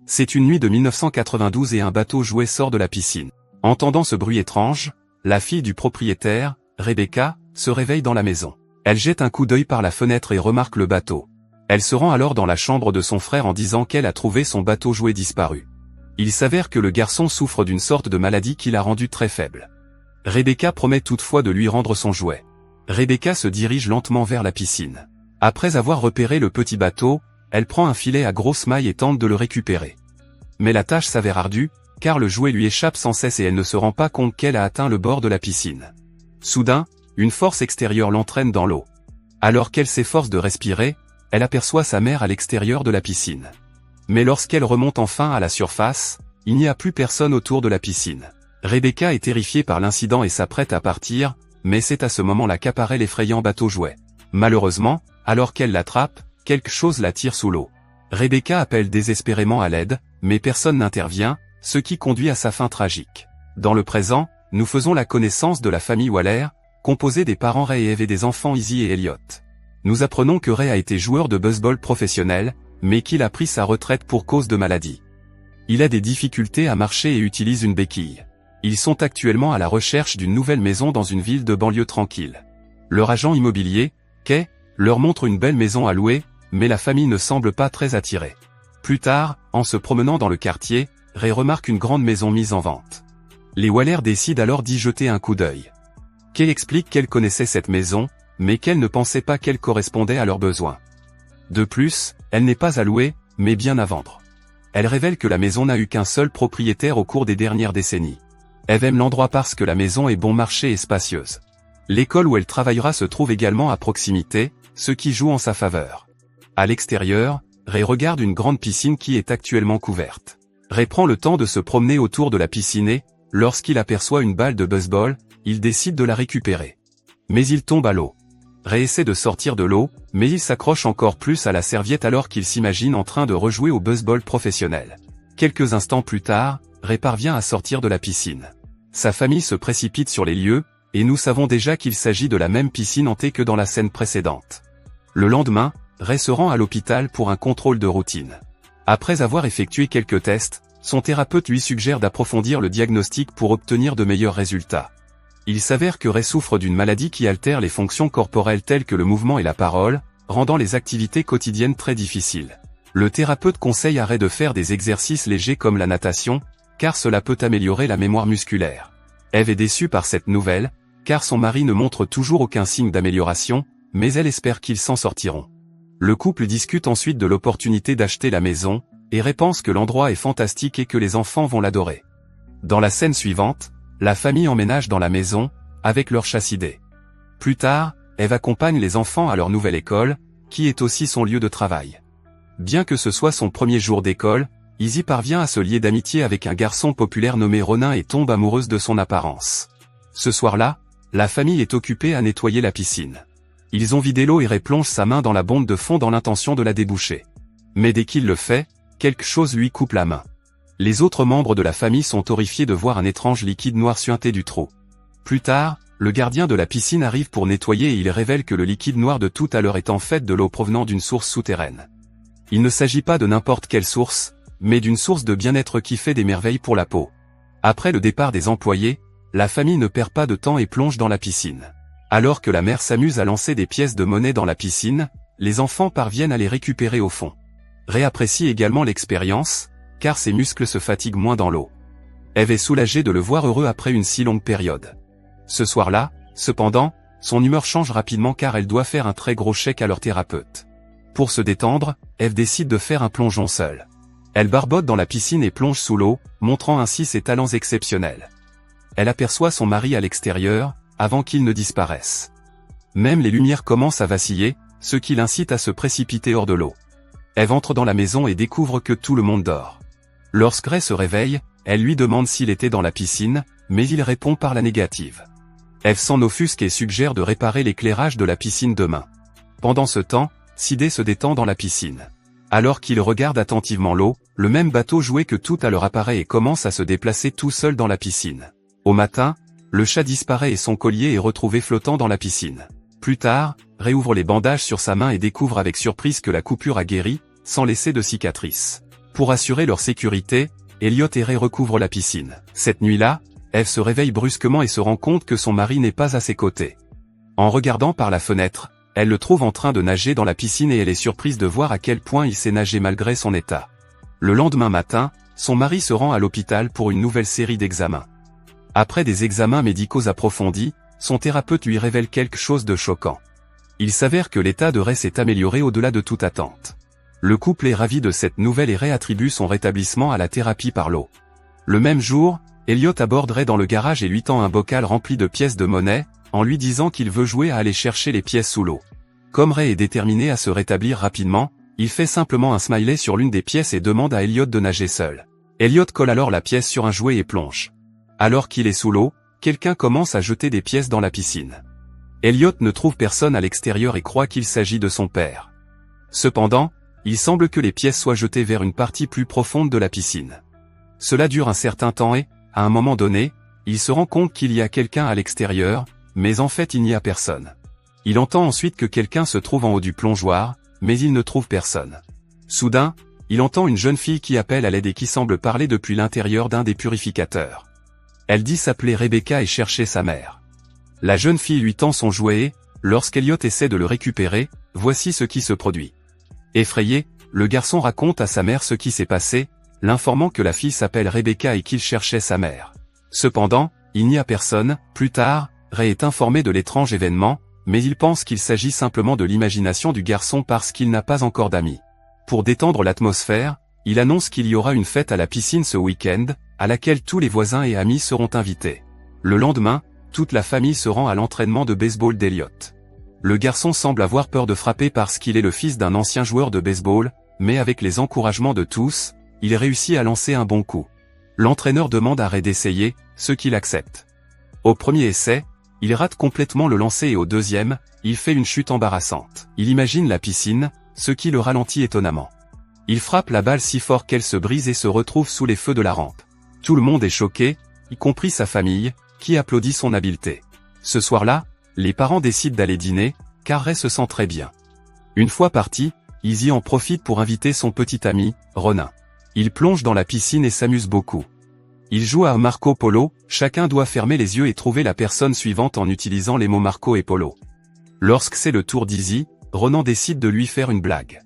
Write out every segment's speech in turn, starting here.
C'est une nuit de 1992 et un bateau jouet sort de la piscine. Entendant ce bruit étrange, la fille du propriétaire, Rebecca, se réveille dans la maison. Elle jette un coup d'œil par la fenêtre et remarque le bateau. Elle se rend alors dans la chambre de son frère en disant qu'elle a trouvé son bateau jouet disparu. Il s'avère que le garçon souffre d'une sorte de maladie qui l'a rendu très faible. Rebecca promet toutefois de lui rendre son jouet. Rebecca se dirige lentement vers la piscine. Après avoir repéré le petit bateau, elle prend un filet à grosse maille et tente de le récupérer. Mais la tâche s'avère ardue, car le jouet lui échappe sans cesse et elle ne se rend pas compte qu'elle a atteint le bord de la piscine. Soudain, une force extérieure l'entraîne dans l'eau. Alors qu'elle s'efforce de respirer, elle aperçoit sa mère à l'extérieur de la piscine. Mais lorsqu'elle remonte enfin à la surface, il n'y a plus personne autour de la piscine. Rebecca est terrifiée par l'incident et s'apprête à partir, mais c'est à ce moment-là qu'apparaît l'effrayant bateau jouet. Malheureusement, alors qu'elle l'attrape, quelque chose la tire sous l'eau. Rebecca appelle désespérément à l'aide, mais personne n'intervient, ce qui conduit à sa fin tragique. Dans le présent, nous faisons la connaissance de la famille Waller, composée des parents Ray et Eve et des enfants Izzy et Elliot. Nous apprenons que Ray a été joueur de baseball professionnel, mais qu'il a pris sa retraite pour cause de maladie. Il a des difficultés à marcher et utilise une béquille. Ils sont actuellement à la recherche d'une nouvelle maison dans une ville de banlieue tranquille. Leur agent immobilier, Kay, leur montre une belle maison à louer, mais la famille ne semble pas très attirée. Plus tard, en se promenant dans le quartier, Ray remarque une grande maison mise en vente. Les Waller décident alors d'y jeter un coup d'œil. Kay explique qu'elle connaissait cette maison, mais qu'elle ne pensait pas qu'elle correspondait à leurs besoins. De plus, elle n'est pas à louer, mais bien à vendre. Elle révèle que la maison n'a eu qu'un seul propriétaire au cours des dernières décennies. Eve aime l'endroit parce que la maison est bon marché et spacieuse. L'école où elle travaillera se trouve également à proximité, ce qui joue en sa faveur. À l'extérieur, Ray regarde une grande piscine qui est actuellement couverte. Ray prend le temps de se promener autour de la piscine et, lorsqu'il aperçoit une balle de baseball, il décide de la récupérer. Mais il tombe à l'eau. Ray essaie de sortir de l'eau, mais il s'accroche encore plus à la serviette alors qu'il s'imagine en train de rejouer au baseball professionnel. Quelques instants plus tard, Ray parvient à sortir de la piscine. Sa famille se précipite sur les lieux, et nous savons déjà qu'il s'agit de la même piscine hantée que dans la scène précédente. Le lendemain, Ray se rend à l'hôpital pour un contrôle de routine. Après avoir effectué quelques tests, son thérapeute lui suggère d'approfondir le diagnostic pour obtenir de meilleurs résultats. Il s'avère que Ray souffre d'une maladie qui altère les fonctions corporelles telles que le mouvement et la parole, rendant les activités quotidiennes très difficiles. Le thérapeute conseille à Ray de faire des exercices légers comme la natation, car cela peut améliorer la mémoire musculaire. Eve est déçue par cette nouvelle, car son mari ne montre toujours aucun signe d'amélioration, mais elle espère qu'ils s'en sortiront. Le couple discute ensuite de l'opportunité d'acheter la maison, et Ray pense que l'endroit est fantastique et que les enfants vont l'adorer. Dans la scène suivante, la famille emménage dans la maison, avec leur chassidé. Plus tard, Eve accompagne les enfants à leur nouvelle école, qui est aussi son lieu de travail. Bien que ce soit son premier jour d'école, Izzy parvient à se lier d'amitié avec un garçon populaire nommé Ronin et tombe amoureuse de son apparence. Ce soir-là, la famille est occupée à nettoyer la piscine. Ils ont vidé l'eau et Ray plonge sa main dans la bombe de fond dans l'intention de la déboucher. Mais dès qu'il le fait, quelque chose lui coupe la main. Les autres membres de la famille sont horrifiés de voir un étrange liquide noir suinter du trou. Plus tard, le gardien de la piscine arrive pour nettoyer et il révèle que le liquide noir de tout à l'heure est en fait de l'eau provenant d'une source souterraine. Il ne s'agit pas de n'importe quelle source, mais d'une source de bien-être qui fait des merveilles pour la peau. Après le départ des employés, la famille ne perd pas de temps et plonge dans la piscine. Alors que la mère s'amuse à lancer des pièces de monnaie dans la piscine, les enfants parviennent à les récupérer au fond. Ray apprécie également l'expérience, car ses muscles se fatiguent moins dans l'eau. Eve est soulagée de le voir heureux après une si longue période. Ce soir-là, cependant, son humeur change rapidement car elle doit faire un très gros chèque à leur thérapeute. Pour se détendre, Eve décide de faire un plongeon seule. Elle barbote dans la piscine et plonge sous l'eau, montrant ainsi ses talents exceptionnels. Elle aperçoit son mari à l'extérieur, avant qu'il ne disparaisse. Même les lumières commencent à vaciller, ce qui l'incite à se précipiter hors de l'eau. Eve entre dans la maison et découvre que tout le monde dort. Lorsque Ray se réveille, elle lui demande s'il était dans la piscine, mais il répond par la négative. Eve s'en offusque et suggère de réparer l'éclairage de la piscine demain. Pendant ce temps, Sidney se détend dans la piscine. Alors qu'il regarde attentivement l'eau, le même bateau jouet que tout à l'heure apparaît et commence à se déplacer tout seul dans la piscine. Au matin, le chat disparaît et son collier est retrouvé flottant dans la piscine. Plus tard, Ray ouvre les bandages sur sa main et découvre avec surprise que la coupure a guéri, sans laisser de cicatrice. Pour assurer leur sécurité, Elliot et Ray recouvrent la piscine. Cette nuit-là, Eve se réveille brusquement et se rend compte que son mari n'est pas à ses côtés. En regardant par la fenêtre, elle le trouve en train de nager dans la piscine et elle est surprise de voir à quel point il sait nager malgré son état. Le lendemain matin, son mari se rend à l'hôpital pour une nouvelle série d'examens. Après des examens médicaux approfondis, son thérapeute lui révèle quelque chose de choquant. Il s'avère que l'état de Ray s'est amélioré au-delà de toute attente. Le couple est ravi de cette nouvelle et Ray attribue son rétablissement à la thérapie par l'eau. Le même jour, Elliot aborde Ray dans le garage et lui tend un bocal rempli de pièces de monnaie, en lui disant qu'il veut jouer à aller chercher les pièces sous l'eau. Comme Ray est déterminé à se rétablir rapidement, il fait simplement un smiley sur l'une des pièces et demande à Elliot de nager seul. Elliot colle alors la pièce sur un jouet et plonge. Alors qu'il est sous l'eau, quelqu'un commence à jeter des pièces dans la piscine. Elliot ne trouve personne à l'extérieur et croit qu'il s'agit de son père. Cependant, il semble que les pièces soient jetées vers une partie plus profonde de la piscine. Cela dure un certain temps et, à un moment donné, il se rend compte qu'il y a quelqu'un à l'extérieur, mais en fait il n'y a personne. Il entend ensuite que quelqu'un se trouve en haut du plongeoir, mais il ne trouve personne. Soudain, il entend une jeune fille qui appelle à l'aide et qui semble parler depuis l'intérieur d'un des purificateurs. Elle dit s'appeler Rebecca et chercher sa mère. La jeune fille lui tend son jouet et, lorsqu'Elliot essaie de le récupérer, voici ce qui se produit. Effrayé, le garçon raconte à sa mère ce qui s'est passé, l'informant que la fille s'appelle Rebecca et qu'il cherchait sa mère. Cependant, il n'y a personne. Plus tard, Ray est informé de l'étrange événement, mais il pense qu'il s'agit simplement de l'imagination du garçon parce qu'il n'a pas encore d'amis. Pour détendre l'atmosphère, il annonce qu'il y aura une fête à la piscine ce week-end, à laquelle tous les voisins et amis seront invités. Le lendemain, toute la famille se rend à l'entraînement de baseball d'Elliot. Le garçon semble avoir peur de frapper parce qu'il est le fils d'un ancien joueur de baseball, mais avec les encouragements de tous, il réussit à lancer un bon coup. L'entraîneur demande à Ray d'essayer, ce qu'il accepte. Au premier essai, il rate complètement le lancer et au deuxième, il fait une chute embarrassante. Il imagine la piscine, ce qui le ralentit étonnamment. Il frappe la balle si fort qu'elle se brise et se retrouve sous les feux de la rampe. Tout le monde est choqué, y compris sa famille, qui applaudit son habileté. Ce soir-là, les parents décident d'aller dîner, car Ray se sent très bien. Une fois parti, Izzy en profite pour inviter son petit ami, Ronin. Il plonge dans la piscine et s'amuse beaucoup. Il joue à Marco Polo, chacun doit fermer les yeux et trouver la personne suivante en utilisant les mots Marco et Polo. Lorsque c'est le tour d'Izzy, Ronan décide de lui faire une blague.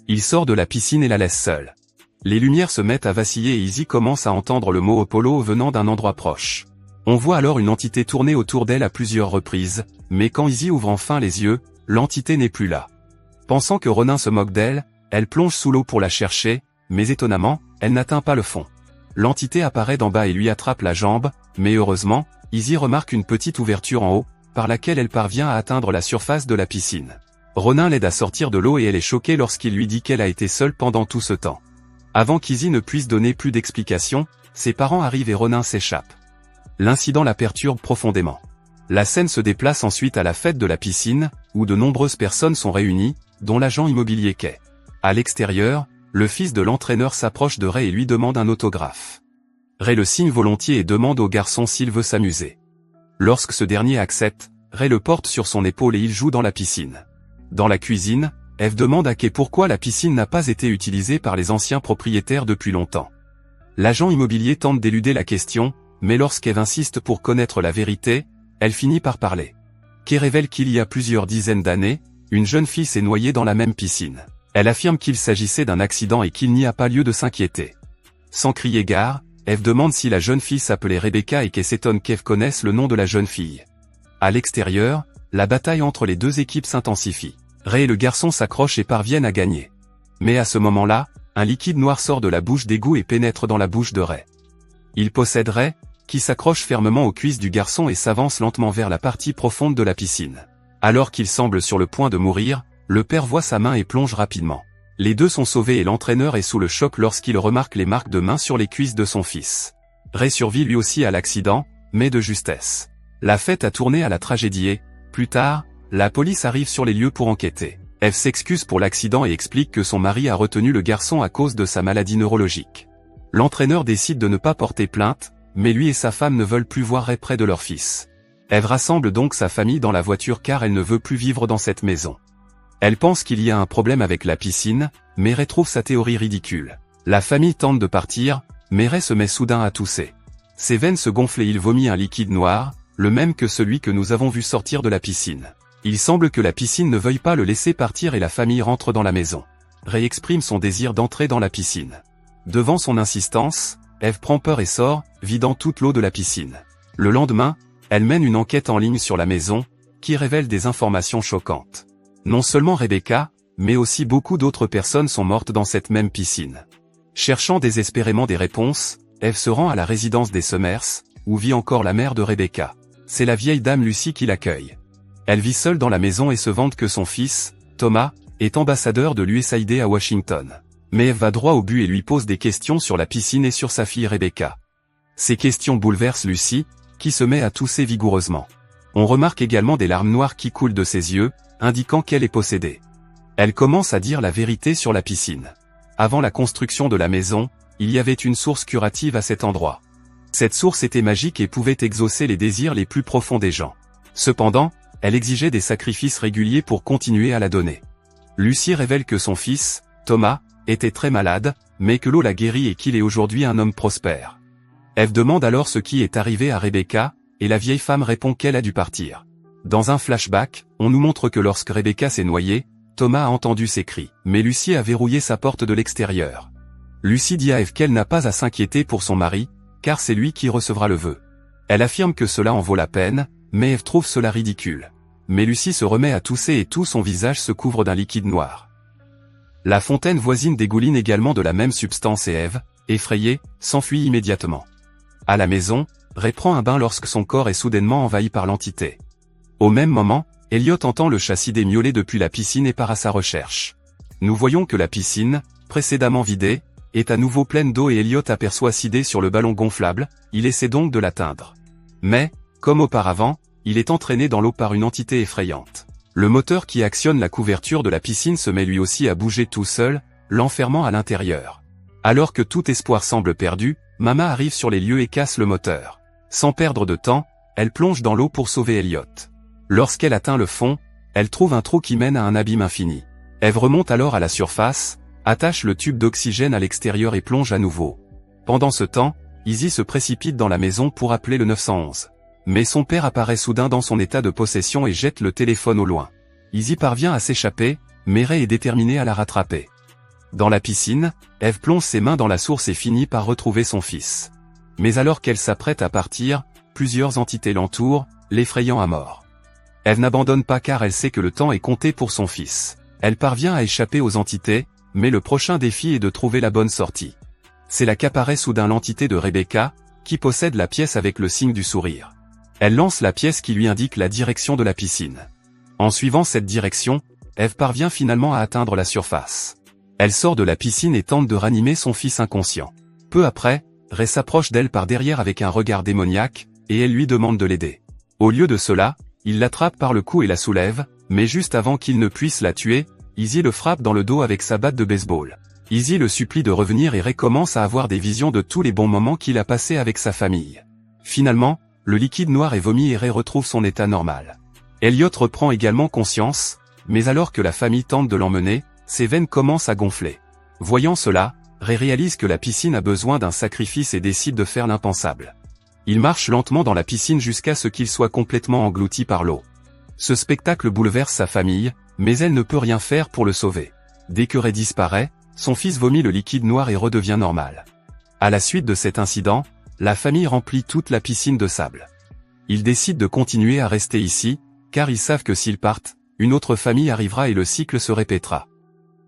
Il sort de la piscine et la laisse seule. Les lumières se mettent à vaciller et Izzy commence à entendre le mot Apollo venant d'un endroit proche. On voit alors une entité tourner autour d'elle à plusieurs reprises, mais quand Izzy ouvre enfin les yeux, l'entité n'est plus là. Pensant que Ronin se moque d'elle, elle plonge sous l'eau pour la chercher, mais étonnamment, elle n'atteint pas le fond. L'entité apparaît d'en bas et lui attrape la jambe, mais heureusement, Izzy remarque une petite ouverture en haut, par laquelle elle parvient à atteindre la surface de la piscine. Ronin l'aide à sortir de l'eau et elle est choquée lorsqu'il lui dit qu'elle a été seule pendant tout ce temps. Avant qu'Izzy ne puisse donner plus d'explications, ses parents arrivent et Ronin s'échappe. L'incident la perturbe profondément. La scène se déplace ensuite à la fête de la piscine, où de nombreuses personnes sont réunies, dont l'agent immobilier Kay. À l'extérieur, le fils de l'entraîneur s'approche de Ray et lui demande un autographe. Ray le signe volontiers et demande au garçon s'il veut s'amuser. Lorsque ce dernier accepte, Ray le porte sur son épaule et il joue dans la piscine. Dans la cuisine, Eve demande à Kay pourquoi la piscine n'a pas été utilisée par les anciens propriétaires depuis longtemps. L'agent immobilier tente d'éluder la question, mais lorsqu'Eve insiste pour connaître la vérité, elle finit par parler. Kay révèle qu'il y a plusieurs dizaines d'années, une jeune fille s'est noyée dans la même piscine. Elle affirme qu'il s'agissait d'un accident et qu'il n'y a pas lieu de s'inquiéter. Sans crier gare, Eve demande si la jeune fille s'appelait Rebecca et Kay s'étonne qu'Eve connaisse le nom de la jeune fille. À l'extérieur, la bataille entre les deux équipes s'intensifie. Ray et le garçon s'accrochent et parviennent à gagner. Mais à ce moment-là, un liquide noir sort de la bouche d'égout et pénètre dans la bouche de Ray. Il possède Ray, qui s'accroche fermement aux cuisses du garçon et s'avance lentement vers la partie profonde de la piscine. Alors qu'il semble sur le point de mourir, le père voit sa main et plonge rapidement. Les deux sont sauvés et l'entraîneur est sous le choc lorsqu'il remarque les marques de main sur les cuisses de son fils. Ray survit lui aussi à l'accident, mais de justesse. La fête a tourné à la tragédie et, plus tard, la police arrive sur les lieux pour enquêter. Eve s'excuse pour l'accident et explique que son mari a retenu le garçon à cause de sa maladie neurologique. L'entraîneur décide de ne pas porter plainte, mais lui et sa femme ne veulent plus voir Ray près de leur fils. Eve rassemble donc sa famille dans la voiture car elle ne veut plus vivre dans cette maison. Elle pense qu'il y a un problème avec la piscine, mais Ray trouve sa théorie ridicule. La famille tente de partir, mais Ray se met soudain à tousser. Ses veines se gonflent et il vomit un liquide noir, le même que celui que nous avons vu sortir de la piscine. Il semble que la piscine ne veuille pas le laisser partir et la famille rentre dans la maison. Ray exprime son désir d'entrer dans la piscine. Devant son insistance, Eve prend peur et sort, vidant toute l'eau de la piscine. Le lendemain, elle mène une enquête en ligne sur la maison, qui révèle des informations choquantes. Non seulement Rebecca, mais aussi beaucoup d'autres personnes sont mortes dans cette même piscine. Cherchant désespérément des réponses, Eve se rend à la résidence des Summers, où vit encore la mère de Rebecca. C'est la vieille dame Lucy qui l'accueille. Elle vit seule dans la maison et se vante que son fils, Thomas, est ambassadeur de l'USAID à Washington. Mais Eve va droit au but et lui pose des questions sur la piscine et sur sa fille Rebecca. Ces questions bouleversent Lucy, qui se met à tousser vigoureusement. On remarque également des larmes noires qui coulent de ses yeux, indiquant qu'elle est possédée. Elle commence à dire la vérité sur la piscine. Avant la construction de la maison, il y avait une source curative à cet endroit. Cette source était magique et pouvait exaucer les désirs les plus profonds des gens. Cependant, elle exigeait des sacrifices réguliers pour continuer à la donner. Lucy révèle que son fils, Thomas, était très malade, mais que l'eau l'a guéri et qu'il est aujourd'hui un homme prospère. Eve demande alors ce qui est arrivé à Rebecca, et la vieille femme répond qu'elle a dû partir. Dans un flashback, on nous montre que lorsque Rebecca s'est noyée, Thomas a entendu ses cris, mais Lucy a verrouillé sa porte de l'extérieur. Lucy dit à Eve qu'elle n'a pas à s'inquiéter pour son mari, car c'est lui qui recevra le vœu. Elle affirme que cela en vaut la peine, mais Eve trouve cela ridicule. Mais Lucy se remet à tousser et tout son visage se couvre d'un liquide noir. La fontaine voisine dégouline également de la même substance et Eve, effrayée, s'enfuit immédiatement. À la maison, Ray prend un bain lorsque son corps est soudainement envahi par l'entité. Au même moment, Elliot entend le châssis des miaulés depuis la piscine et part à sa recherche. Nous voyons que la piscine, précédemment vidée, est à nouveau pleine d'eau et Elliot aperçoit Sidé sur le ballon gonflable, il essaie donc de l'atteindre. Mais, comme auparavant, il est entraîné dans l'eau par une entité effrayante. Le moteur qui actionne la couverture de la piscine se met lui aussi à bouger tout seul, l'enfermant à l'intérieur. Alors que tout espoir semble perdu, Mama arrive sur les lieux et casse le moteur. Sans perdre de temps, elle plonge dans l'eau pour sauver Elliot. Lorsqu'elle atteint le fond, elle trouve un trou qui mène à un abîme infini. Eve remonte alors à la surface, attache le tube d'oxygène à l'extérieur et plonge à nouveau. Pendant ce temps, Izzy se précipite dans la maison pour appeler le 911. Mais son père apparaît soudain dans son état de possession et jette le téléphone au loin. Izzy parvient à s'échapper, mais Ray est déterminé à la rattraper. Dans la piscine, Eve plonge ses mains dans la source et finit par retrouver son fils. Mais alors qu'elle s'apprête à partir, plusieurs entités l'entourent, l'effrayant à mort. Eve n'abandonne pas car elle sait que le temps est compté pour son fils. Elle parvient à échapper aux entités, mais le prochain défi est de trouver la bonne sortie. C'est là qu'apparaît soudain l'entité de Rebecca, qui possède la pièce avec le signe du sourire. Elle lance la pièce qui lui indique la direction de la piscine. En suivant cette direction, Eve parvient finalement à atteindre la surface. Elle sort de la piscine et tente de ranimer son fils inconscient. Peu après, Ray s'approche d'elle par derrière avec un regard démoniaque, et elle lui demande de l'aider. Au lieu de cela, il l'attrape par le cou et la soulève, mais juste avant qu'il ne puisse la tuer, Izzy le frappe dans le dos avec sa batte de baseball. Izzy le supplie de revenir et Ray commence à avoir des visions de tous les bons moments qu'il a passés avec sa famille. Finalement, le liquide noir est vomi et Ray retrouve son état normal. Elliot reprend également conscience, mais alors que la famille tente de l'emmener, ses veines commencent à gonfler. Voyant cela, Ray réalise que la piscine a besoin d'un sacrifice et décide de faire l'impensable. Il marche lentement dans la piscine jusqu'à ce qu'il soit complètement englouti par l'eau. Ce spectacle bouleverse sa famille, mais elle ne peut rien faire pour le sauver. Dès que Ray disparaît, son fils vomit le liquide noir et redevient normal. À la suite de cet incident, la famille remplit toute la piscine de sable. Ils décident de continuer à rester ici, car ils savent que s'ils partent, une autre famille arrivera et le cycle se répétera.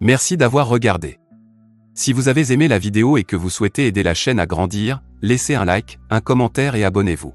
Merci d'avoir regardé. Si vous avez aimé la vidéo et que vous souhaitez aider la chaîne à grandir, laissez un like, un commentaire et abonnez-vous.